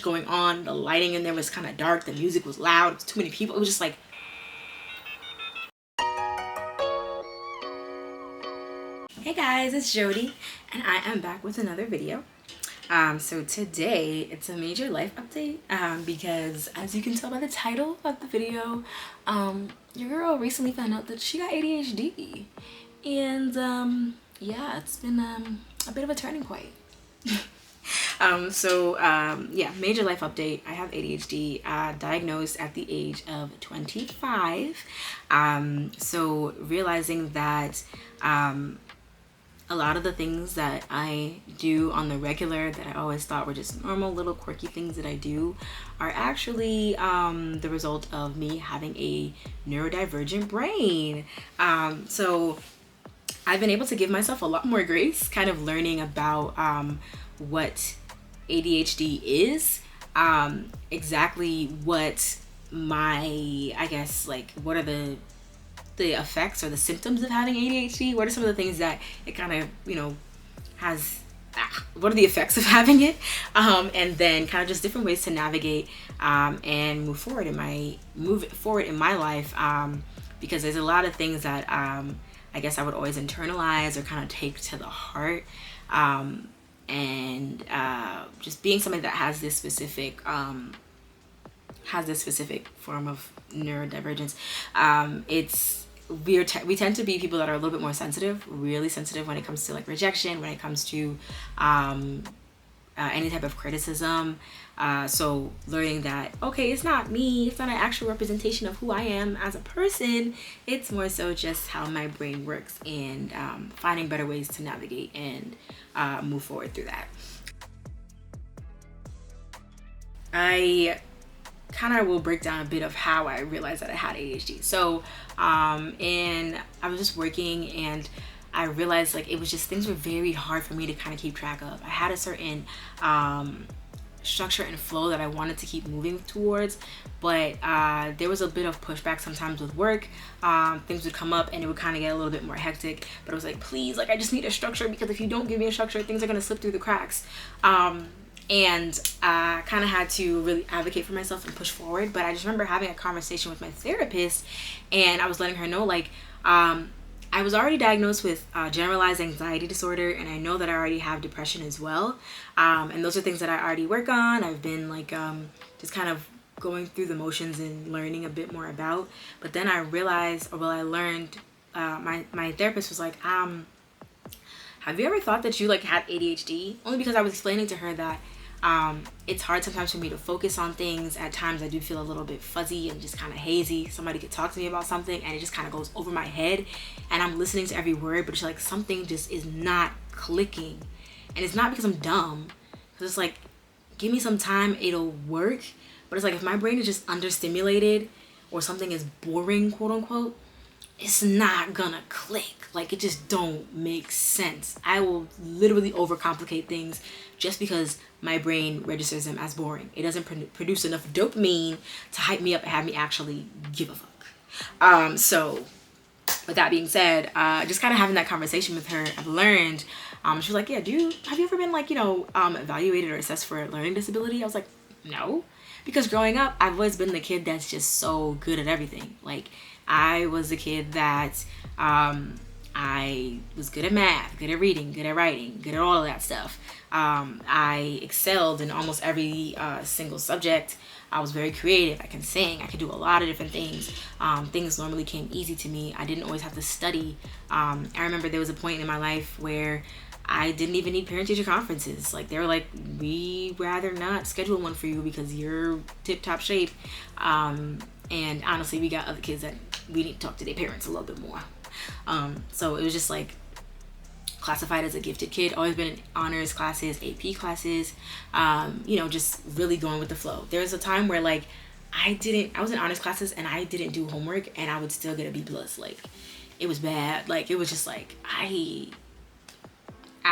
going on. The lighting in there was kind of dark. The music was loud. It was too many people. It was just like, hey guys, it's Jody, and I am back with another video. So today it's a major life update because, as you can tell by the title of the video, your girl recently found out that she got ADHD, and yeah, it's been a bit of a turning point. Yeah, major life update. I have ADHD, diagnosed at the age of 25. So realizing that a lot of the things that I do on the regular that I always thought were just normal little quirky things that I do are actually the result of me having a neurodivergent brain. So I've been able to give myself a lot more grace, kind of learning about what ADHD is, exactly what I guess, like, what are the effects or the symptoms of having ADHD? What are some of the things that it kind of, has, what are the effects of having it? And then kind of just different ways to navigate and move forward in my life, because there's a lot of things that I guess I would always internalize or kind of take to the heart, and just being somebody that has this specific form of neurodivergence, we tend to be people that are a little bit more sensitive, really sensitive when it comes to like rejection, when it comes to any type of criticism. So learning that, okay, it's not me, it's not an actual representation of who I am as a person, it's more so just how my brain works, and finding better ways to navigate and move forward through that. I kind of will break down a bit of how I realized that I had ADHD. So and I was just working, and I realized like it was just, things were very hard for me to kind of keep track of. I had a certain structure and flow that I wanted to keep moving towards, but there was a bit of pushback sometimes with work. Things would come up and it would kind of get a little bit more hectic, but I was like, please, like, I just need a structure, because if you don't give me a structure, things are going to slip through the cracks. And I kind of had to really advocate for myself and push forward. But I just remember having a conversation with my therapist, and I was letting her know, like, I was already diagnosed with generalized anxiety disorder, and I know that I already have depression as well. And those are things that I already work on. I've been like just kind of going through the motions and learning a bit more about. But then I realized, or well, I learned, my therapist was like, have you ever thought that you like had ADHD? Only because I was explaining to her that it's hard sometimes for me to focus on things. At times I do feel a little bit fuzzy and just kind of hazy. Somebody could talk to me about something and it just kind of goes over my head, and I'm listening to every word, but it's like something just is not clicking. And it's not because I'm dumb, because it's like, give me some time, it'll work. But it's like, if my brain is just understimulated or something is boring, quote unquote, it's not gonna click. Like, it just don't make sense. I will literally overcomplicate things just because my brain registers them as boring. It doesn't produce enough dopamine to hype me up and have me actually give a fuck. So with that being said, just kind of having that conversation with her, I've learned, she was like, yeah, have you ever been like, evaluated or assessed for a learning disability? I was like, no, because growing up, I've always been the kid that's just so good at everything. Like, I was the kid that I was good at math, good at reading, good at writing, good at all of that stuff. I excelled in almost every single subject. I was very creative. I can sing. I could do a lot of different things. Things normally came easy to me. I didn't always have to study. I remember there was a point in my life where I didn't even need parent-teacher conferences. Like, they were like, we rather not schedule one for you because you're tip-top shape. And honestly, we got other kids that we need to talk to their parents a little bit more. So it was just like classified as a gifted kid, always been in honors classes, AP classes, just really going with the flow. There was a time where like I was in honors classes and I didn't do homework and I would still get a B+. Like, it was bad. Like, it was just like, I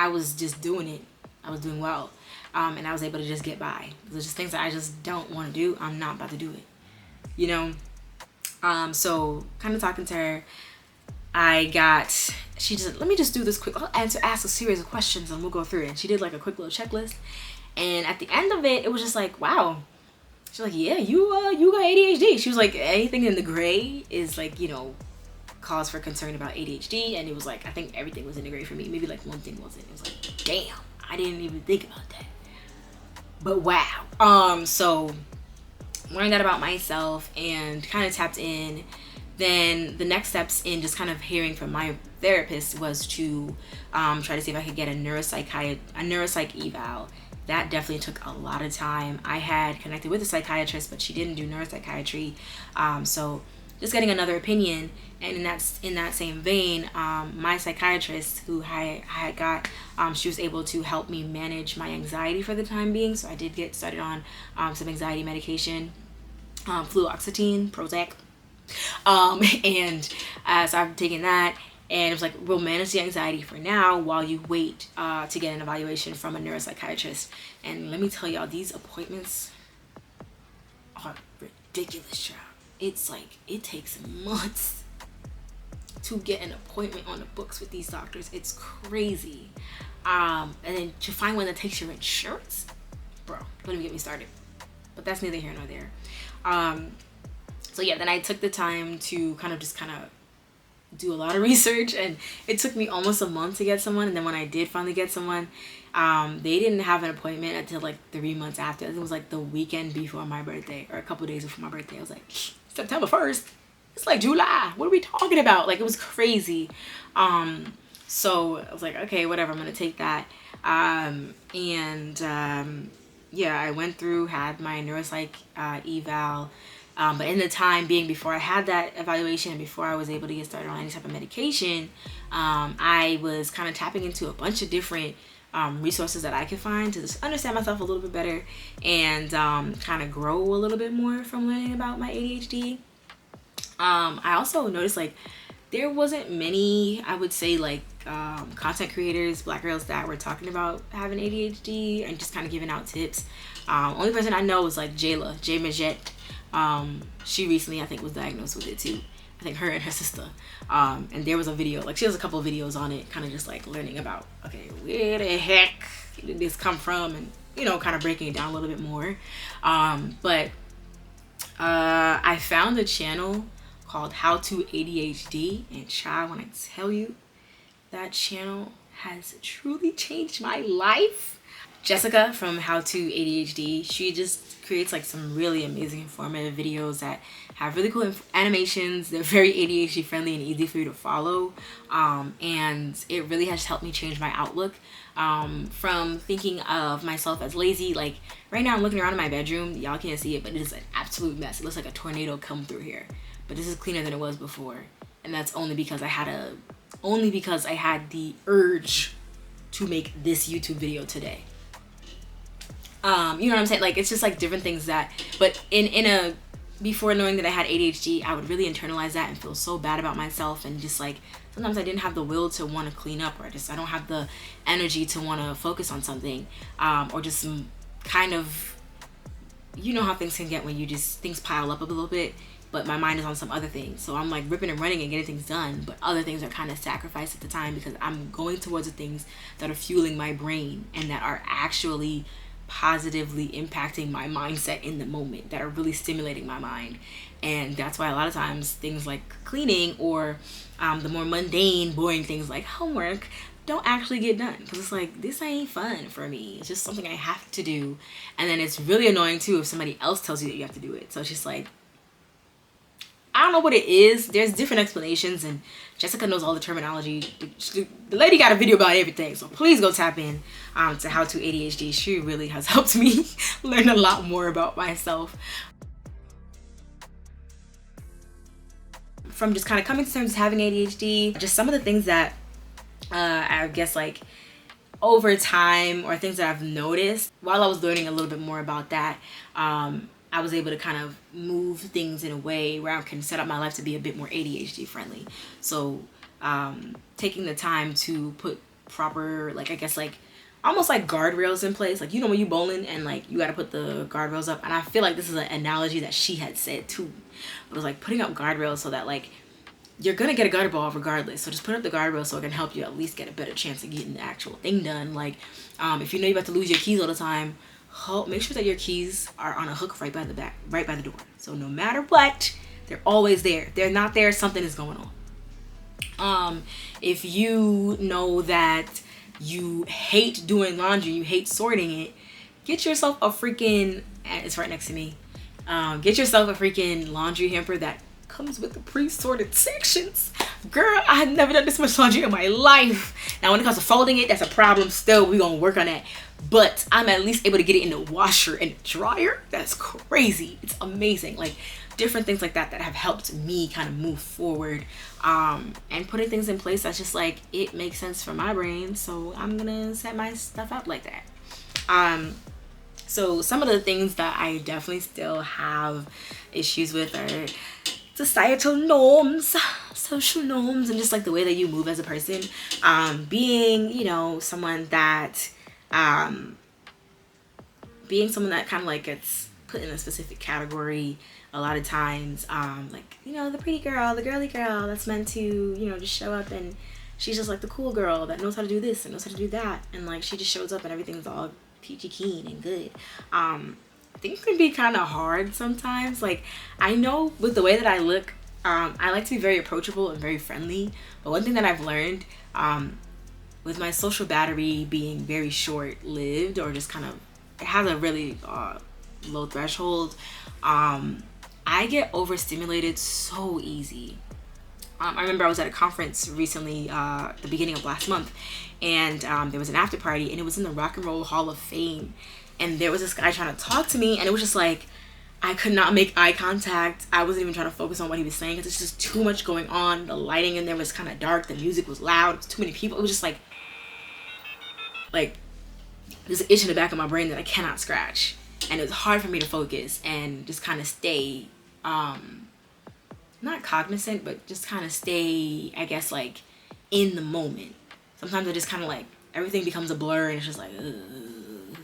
was just doing it. I was doing well. And I was able to just get by. There's just things that I just don't want to do. I'm not about to do it. So kind of talking to her, she just, let me just do this quick, I'll ask a series of questions and we'll go through it. And she did like a quick little checklist. And at the end of it, it was just like, wow. She's like, yeah, you got ADHD. She was like, anything in the gray is like, you know, cause for concern about ADHD. And it was like, I think everything was in the gray for me. Maybe like one thing wasn't. It was like, damn, I didn't even think about that. But wow. So learned that about myself and kind of tapped in. Then the next steps in just kind of hearing from my therapist was to try to see if I could get a neuropsych eval. That definitely took a lot of time. I had connected with a psychiatrist, but she didn't do neuropsychiatry. So just getting another opinion. And in that same vein, my psychiatrist who I had got, she was able to help me manage my anxiety for the time being. So I did get started on some anxiety medication, fluoxetine, Prozac. So I've taken that, and it was like, we'll manage the anxiety for now while you wait to get an evaluation from a neuropsychiatrist. And let me tell y'all, these appointments are ridiculous, child. It's like, it takes months to get an appointment on the books with these doctors. It's crazy. And then to find one that takes your insurance, bro, don't even get me started. But that's neither here nor there. So yeah, then I took the time to kind of do a lot of research, and it took me almost a month to get someone. And then when I did finally get someone, they didn't have an appointment until like 3 months after. It was like the weekend before my birthday, or a couple days before my birthday. I was like, September 1st, it's like July, what are we talking about? Like, it was crazy. So I was like, okay, whatever, I'm gonna take that. Yeah, I went through, had my neuropsych eval. But in the time being before I had that evaluation and before I was able to get started on any type of medication, I was kind of tapping into a bunch of different resources that I could find to just understand myself a little bit better and kind of grow a little bit more from learning about my ADHD. I also noticed like there wasn't many, I would say, like content creators, black girls that were talking about having ADHD and just kind of giving out tips. Only person I know was like Jayla, Jay Majette. She recently, I think, was diagnosed with it too. I think her and her sister. And there was a video, like she has a couple of videos on it, kind of just like learning about, okay, where the heck did this come from, and you know, kind of breaking it down a little bit more. But I found a channel called How to ADHD, and child, when I tell you, that channel has truly changed my life. Jessica from How to ADHD, she just creates like some really amazing informative videos that have really cool animations. They're very ADHD friendly and easy for you to follow, and it really has helped me change my outlook from thinking of myself as lazy. Like right now I'm looking around in my bedroom, y'all can't see it, but it is an absolute mess. It looks like a tornado come through here, but this is cleaner than it was before, and that's only because I had the urge to make this YouTube video today. You know what I'm saying? Like, it's just like different things that, but before knowing that I had ADHD, I would really internalize that and feel so bad about myself, and just like sometimes I didn't have the will to want to clean up, or I don't have the energy to want to focus on something, or just kind of, you know how things can get when things pile up a little bit, but my mind is on some other things. So I'm like ripping and running and getting things done, but other things are kind of sacrificed at the time because I'm going towards the things that are fueling my brain and that are actually positively impacting my mindset in the moment, that are really stimulating my mind. And that's why a lot of times things like cleaning or the more mundane, boring things like homework don't actually get done, because it's like, this ain't fun for me. It's just something I have to do. And then it's really annoying too if somebody else tells you that you have to do it. So it's just like, I don't know what it is. There's different explanations, and Jessica knows all the terminology. The lady got a video about everything, so please go tap in to How to ADHD. She really has helped me learn a lot more about myself. From just kind of coming to terms with having ADHD, just some of the things that I guess like over time, or things that I've noticed while I was learning a little bit more about that, I was able to kind of move things in a way where I can set up my life to be a bit more ADHD friendly. So taking the time to put proper, like, I guess like almost like guardrails in place. Like, you know, when you bowling and like you got to put the guardrails up, and I feel like this is an analogy that she had said too. It was like putting up guardrails so that like you're gonna get a gutter ball regardless. So just put up the guardrail so it can help you at least get a better chance of getting the actual thing done. Like, if you know you're about to lose your keys all the time, make sure that your keys are on a hook right by the back, right by the door. So no matter what, they're always there. If they're not there, something is going on. If you know that you hate doing laundry, you hate sorting it, get yourself a freaking, it's right next to me. Get yourself a freaking laundry hamper that comes with the pre-sorted sections. Girl, I have never done this much laundry in my life. Now when it comes to folding it, that's a problem still. We're gonna work on that. But I'm at least able to get it in the washer and the dryer. That's crazy. It's amazing. Like, different things like that have helped me kind of move forward, and putting things in place that's just like, it makes sense for my brain, so I'm gonna set my stuff up like that. So some of the things that I definitely still have issues with are societal norms, social norms, and just like the way that you move as a person. Being, you know, someone that kind of like gets put in a specific category a lot of times, like, you know, the pretty girl, the girly girl that's meant to, you know, just show up, and she's just like the cool girl that knows how to do this and knows how to do that, and like she just shows up and everything's all peachy keen and good. Things can be kind of hard sometimes. Like, I know with the way that I look, I like to be very approachable and very friendly, but one thing that I've learned, with my social battery being very short-lived, or just kind of, it has a really low threshold, I get overstimulated so easy. I remember I was at a conference recently, the beginning of last month, and there was an after party, and it was in the Rock and Roll Hall of Fame, and there was this guy trying to talk to me, and it was just like, I could not make eye contact. I wasn't even trying to focus on what he was saying, because it's just too much going on. The lighting in there was kind of dark, the music was loud, it was too many people. It was just like there's an itch in the back of my brain that I cannot scratch, and it was hard for me to focus and just kind of stay not cognizant, but just kind of stay, I guess, like, in the moment. Sometimes I just kind of like, everything becomes a blur, and it's just like, ugh.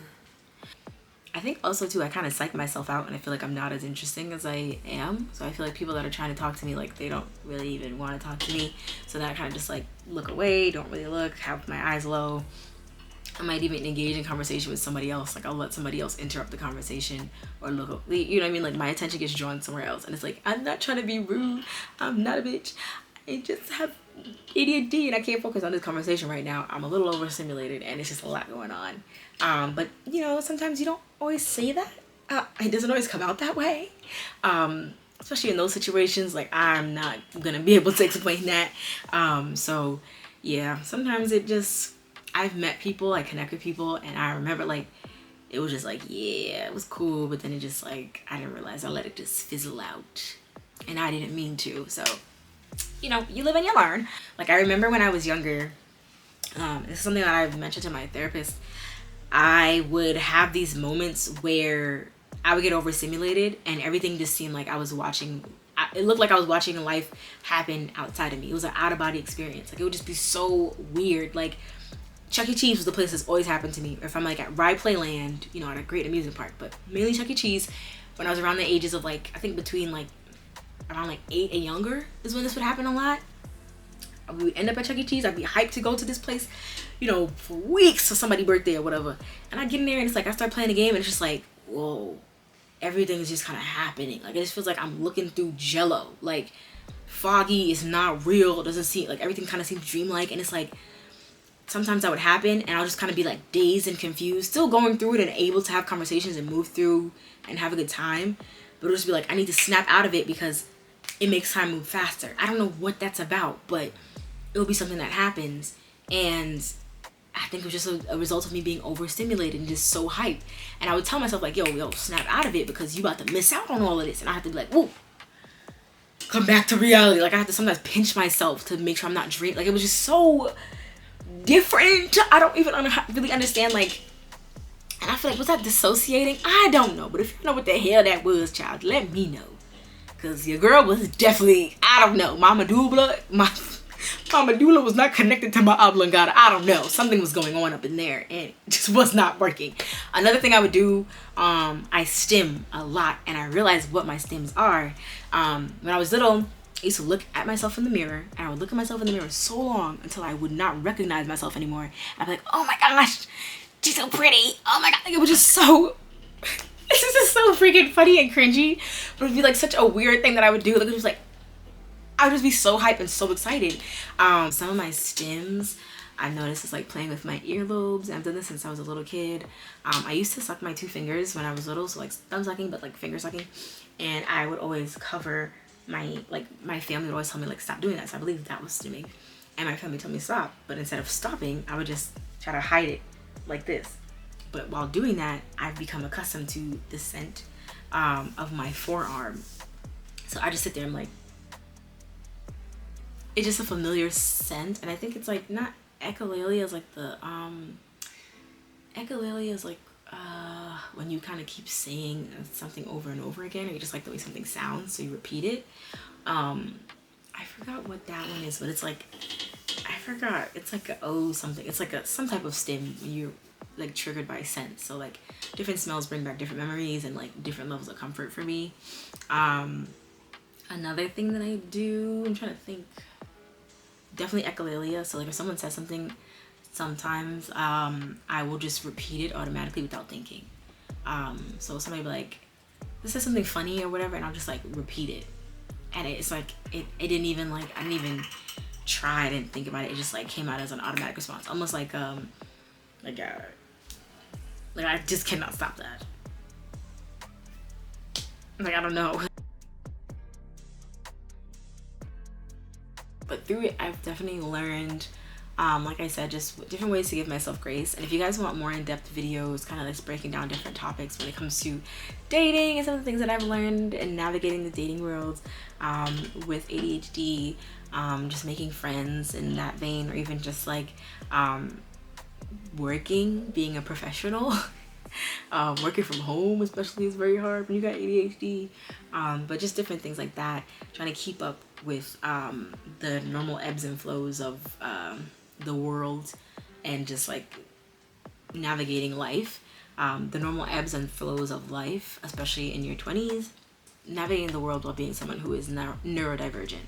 I think also too, I kind of psych myself out, and I feel like I'm not as interesting as I am. So I feel like people that are trying to talk to me, like, they don't really even want to talk to me. So then I kind of just like look away, don't really look, have my eyes low. I might even engage in conversation with somebody else. Like, I'll let somebody else interrupt the conversation, or look, you know what I mean? Like, my attention gets drawn somewhere else, and it's like, I'm not trying to be rude. I'm not a bitch. I just have ADHD and I can't focus on this conversation right now. I'm a little overstimulated, and it's just a lot going on. But, you know, sometimes you don't always say that. It doesn't always come out that way. Especially in those situations, like, I'm not gonna be able to explain that. So yeah, sometimes it just, I've met people, I connect with people, and I remember, like, it was just like, yeah, it was cool, but then it just, like, I didn't realize I let it just fizzle out, and I didn't mean to. So, you know, you live and you learn. Like, I remember when I was younger, this is something that I've mentioned to my therapist, I would have these moments where I would get overstimulated, and everything just seemed like I was watching, it looked like I was watching life happen outside of me. It was an out-of-body experience. Like, it would just be so weird. Like, Chuck E. Cheese was the place that's always happened to me. Or if I'm like at Ride Playland, you know, at a great amusement park, but mainly Chuck E. Cheese, when I was around the ages of, like, I think between like around like 8 and younger is when this would happen a lot. We would end up at Chuck E. Cheese. I'd be hyped to go to this place, you know, for weeks for somebody's birthday or whatever. And I get in there, and it's like, I start playing the game, and it's just like, whoa, everything's just kind of happening. Like, it just feels like I'm looking through jello. Like, foggy is not real. It doesn't seem like, everything kind of seems dreamlike. And it's like, sometimes that would happen, and I'll just kind of be like dazed and confused, still going through it and able to have conversations and move through and have a good time. But it'll just be like, I need to snap out of it because it makes time move faster. I don't know what that's about, but it'll be something that happens. And I think it was just a result of me being overstimulated and just so hyped. And I would tell myself, like, yo, snap out of it, because you about to miss out on all of this. And I have to be like, whoa, come back to reality. Like, I have to sometimes pinch myself to make sure I'm not dreaming. Like, it was just so different. I don't even really understand, like, and I feel like, was that dissociating? I don't know. But if you know what the hell that was, child, let me know. Because your girl was definitely, I don't know, my medulla was not connected to my oblongata. I don't know. Something was going on up in there, and it just was not working. Another thing I would do, I stim a lot, and I realized what my stims are. When I was little, I used to look at myself in the mirror, and I would look at myself in the mirror so long until I would not recognize myself anymore. I'd be like, oh my gosh, she's so pretty. Oh my god, like, it was just so this is just so freaking funny and cringy, but it'd be like such a weird thing that I would do. Like, it was like I would just be so hyped and so excited. Some of my stims, I noticed, is like playing with my earlobes. I've done this since I was a little kid. I used to suck my 2 fingers when I was little, so like thumb sucking, but like finger sucking, and I would always cover my family would always tell me like stop doing that, so I believe that was stimming, and my family told me stop, but instead of stopping, I would just try to hide it like this. But while doing that, I've become accustomed to the scent of my forearm, so I just sit there, I'm like, it's just a familiar scent, and I think it's like not echolalia is like the echolalia is like when you kind of keep saying something over and over again, or you just like the way something sounds, so you repeat it. I forgot what that one is, but it's like, I forgot, it's like a O something, it's like some type of stim when you're like triggered by scent. So like different smells bring back different memories and like different levels of comfort for me. Another thing that I do, I'm trying to think, definitely echolalia. So like if someone says something, sometimes I will just repeat it automatically without thinking. So somebody will be like, this is something funny or whatever, and I'll just like repeat it, and it's like it didn't even like, I didn't even try, I didn't think about it, it just like came out as an automatic response, almost like I just cannot stop that. Like, I don't know. But through it, I've definitely learned, like I said, just different ways to give myself grace. And if you guys want more in-depth videos, kind of like breaking down different topics when it comes to dating and some of the things that I've learned and navigating the dating world with ADHD, just making friends in that vein, or even just like working, being a professional. Working from home especially is very hard when you got ADHD, but just different things like that, trying to keep up with the normal ebbs and flows of the world, and just like navigating life, the normal ebbs and flows of life, especially in your 20s, navigating the world while being someone who is neurodivergent.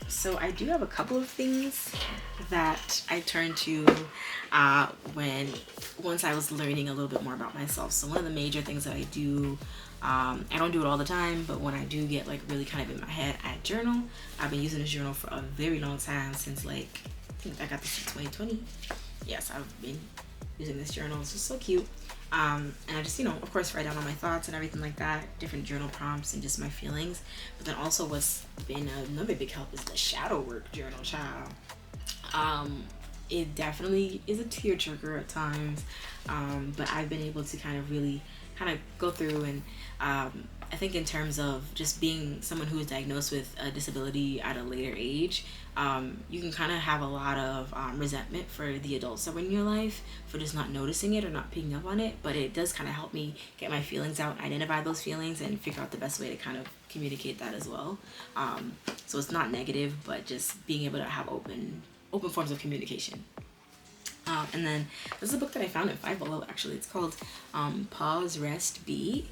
So I do have a couple of things that I turned to once I was learning a little bit more about myself. So one of the major things that I do, I don't do it all the time, but when I do get like really kind of in my head, I journal. I've been using this journal for a very long time, since like, I think I got this in 2020. Yes, I've been using this journal. It's just so cute. And I just, of course, write down all my thoughts and everything like that, different journal prompts and just my feelings. But then also what's been another big help is the shadow work journal, child. It definitely is a tearjerker at times, but I've been able to kind of really kind of go through, and I think in terms of just being someone who is diagnosed with a disability at a later age, you can kind of have a lot of resentment for the adults that were in your life for just not noticing it or not picking up on it, but it does kind of help me get my feelings out, identify those feelings, and figure out the best way to kind of communicate that as well. So it's not negative, but just being able to have open forms of communication. And then this is a book that I found in Five Below, actually. It's called Pause, Rest, Be.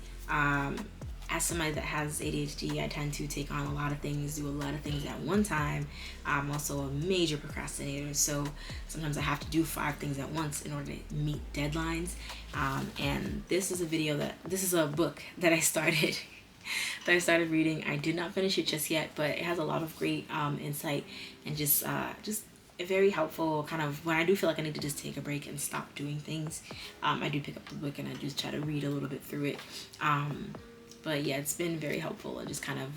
As somebody that has ADHD, I tend to take on a lot of things, do a lot of things at one time. I'm also a major procrastinator, so sometimes I have to do 5 things at once in order to meet deadlines. And this is a book that I started reading. I did not finish it just yet, but it has a lot of great insight, and just very helpful. Kind of when I do feel like I need to just take a break and stop doing things, I do pick up the book and I just try to read a little bit through it. But yeah, it's been very helpful, and just kind of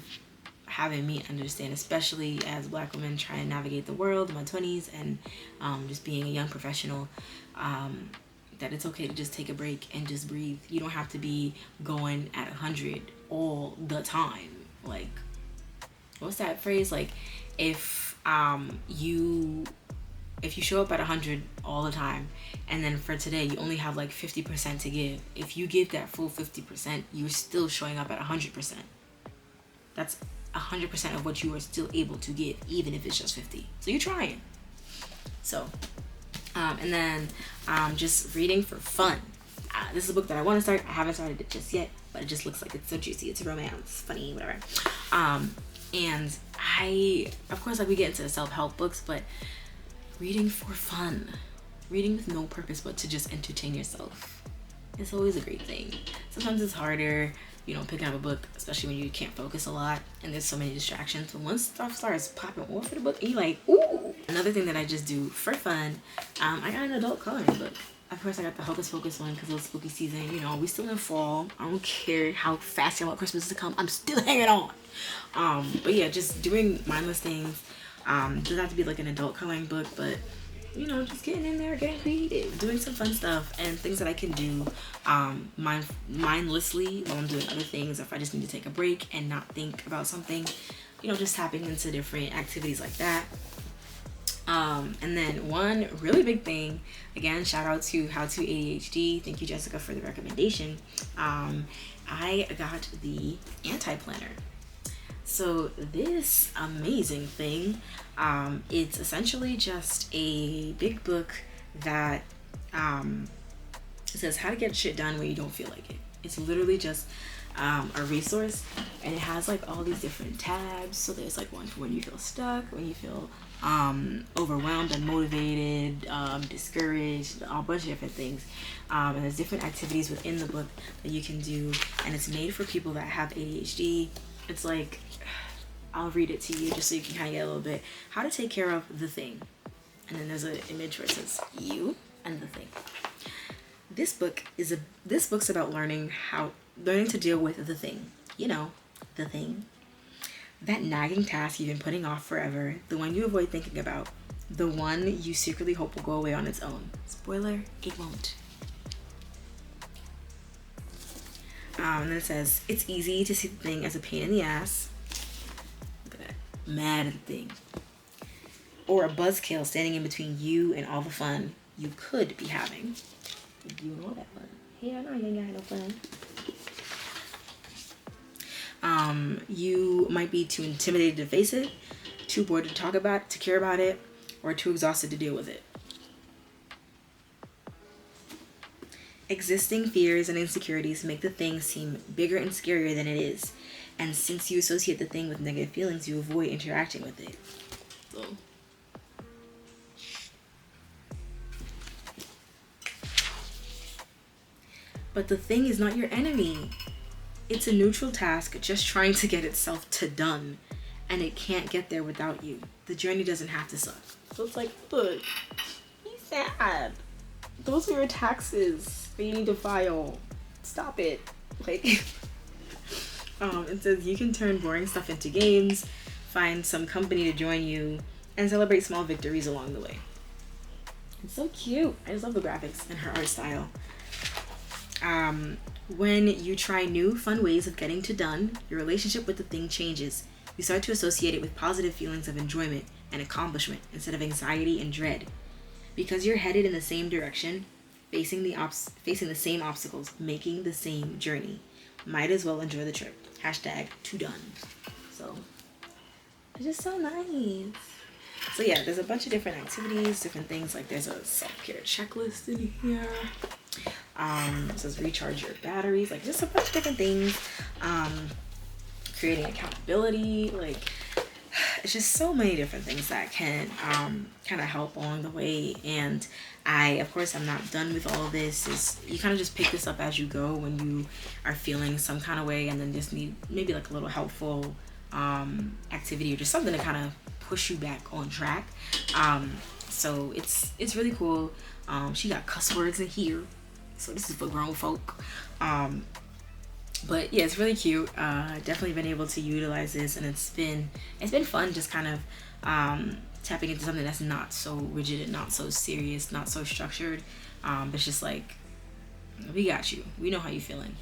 having me understand, especially as Black women trying to navigate the world in my 20s, and just being a young professional, that it's okay to just take a break and just breathe. You don't have to be going at 100 all the time. Like, what's that phrase? Like, if you show up at 100 all the time, and then for today you only have like 50% to give, if you give that full 50%, you're still showing up at 100%. That's 100% of what you are still able to give, even if it's just 50. So you're trying. So and then just reading for fun. This is a book that I want to start. I haven't started it just yet, but it just looks like it's so juicy. It's romance, funny, whatever. And I, of course, like we get into the self-help books, but reading for fun, reading with no purpose but to just entertain yourself, it's always a great thing. Sometimes it's harder, you know, picking up a book, especially when you can't focus a lot and there's so many distractions. But once stuff starts popping off of the book, and you're like, ooh. Another thing that I just do for fun, I got an adult coloring book. Of course, I got the Hocus Pocus one because it was spooky season. You know, we still in fall. I don't care how fast I want Christmas to come. I'm still hanging on. But yeah, just doing mindless things. Doesn't have to be like an adult coloring book, but you know, just getting in there, getting creative, doing some fun stuff and things that I can do mindlessly while I'm doing other things. If I just need to take a break and not think about something, you know, just tapping into different activities like that. And then one really big thing, again, shout out to How to ADHD. Thank you, Jessica, for the recommendation. I got the anti-planner. So this amazing thing, it's essentially just a big book that says how to get shit done when you don't feel like it. It's literally just a resource, and it has like all these different tabs. So there's like one for when you feel stuck, when you feel overwhelmed, unmotivated, discouraged, a bunch of different things. And there's different activities within the book that you can do, and it's made for people that have ADHD. It's like, I'll read it to you just so you can kind of get a little bit. How to take care of the thing. And then there's an image where it says you and the thing. This book's about learning to deal with the thing. You know, the thing. That nagging task you've been putting off forever, the one you avoid thinking about, the one you secretly hope will go away on its own. Spoiler, it won't. And then it says, it's easy to see the thing as a pain in the ass. Look at that. Mad at the thing. Or a buzzkill standing in between you and all the fun you could be having. You and all that fun. Hell no, you ain't got no fun. You might be too intimidated to face it, too bored to talk about it, to care about it, or too exhausted to deal with it. Existing fears and insecurities make the thing seem bigger and scarier than it is. And since you associate the thing with negative feelings, you avoid interacting with it. So. But the thing is not your enemy. It's a neutral task just trying to get itself to done. And it can't get there without you. The journey doesn't have to suck. So it's like, look, be sad. Those are your taxes that you need to file. Stop it. Like, it says you can turn boring stuff into games, find some company to join you, and celebrate small victories along the way. It's so cute. I just love the graphics and her art style. When you try new, fun ways of getting to done, your relationship with the thing changes. You start to associate it with positive feelings of enjoyment and accomplishment instead of anxiety and dread. Because you're headed in the same direction, facing the same obstacles, making the same journey. Might as well enjoy the trip. #to done. So, it's just so nice. So yeah, there's a bunch of different activities, different things. Like there's a self-care checklist in here. It says recharge your batteries. Like just a bunch of different things. Creating accountability. Like it's just so many different things that can kind of help along the way. And of course I'm not done with all of this. You kind of just pick this up as you go when you are feeling some kind of way, and then just need maybe like a little helpful activity or just something to kind of push you back on track. So it's really cool. She got cuss words in here, so this is for grown folk. But yeah, it's really cute. Definitely been able to utilize this, and it's been fun just kind of tapping into something that's not so rigid and not so serious, not so structured. It's just like, we got you. We know how you're feeling.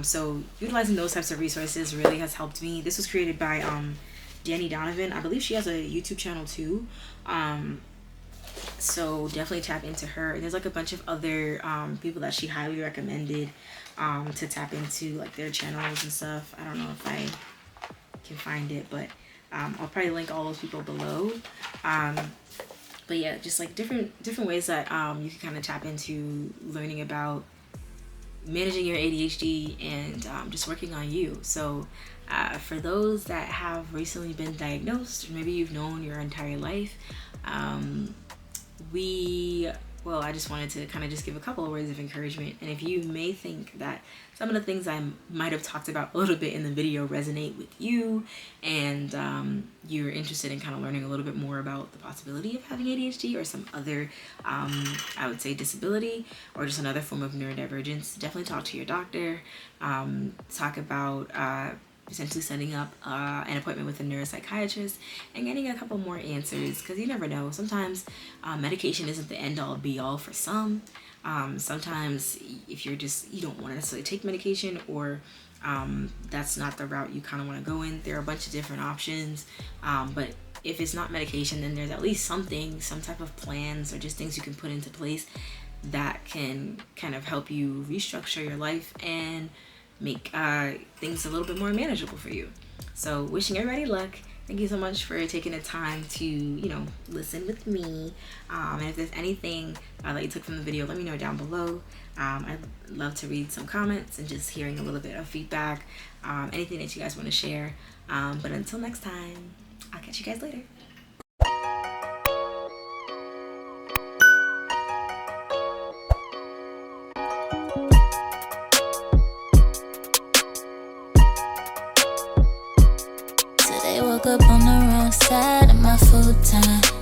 So utilizing those types of resources really has helped me. This was created by Danny Donovan. I believe she has a YouTube channel too. So definitely tap into her. There's like a bunch of other people that she highly recommended to tap into, like their channels and stuff. I don't know if I can find it, but I'll probably link all those people below. But yeah, just like different ways that you can kind of tap into learning about managing your ADHD and just working on you. So for those that have recently been diagnosed, or maybe you've known your entire life, I just wanted to kind of just give a couple of words of encouragement. And if you may think that some of the things I might have talked about a little bit in the video resonate with you, and you're interested in kind of learning a little bit more about the possibility of having ADHD or some other, I would say, disability, or just another form of neurodivergence, definitely talk to your doctor. Talk about potentially setting up an appointment with a neuropsychiatrist and getting a couple more answers, because you never know. Sometimes medication isn't the end-all be-all for some. Sometimes if you don't want to necessarily take medication, or that's not the route you kind of want to go in, there are a bunch of different options. But if it's not medication, then there's at least some type of plans or just things you can put into place that can kind of help you restructure your life and make things a little bit more manageable for you. So wishing everybody luck. Thank you so much for taking the time to, listen with me. And if there's anything that you took from the video, let me know down below. I'd love to read some comments and just hearing a little bit of feedback, anything that you guys want to share. But until next time, I'll catch you guys later. Woke up on the wrong side of my full time.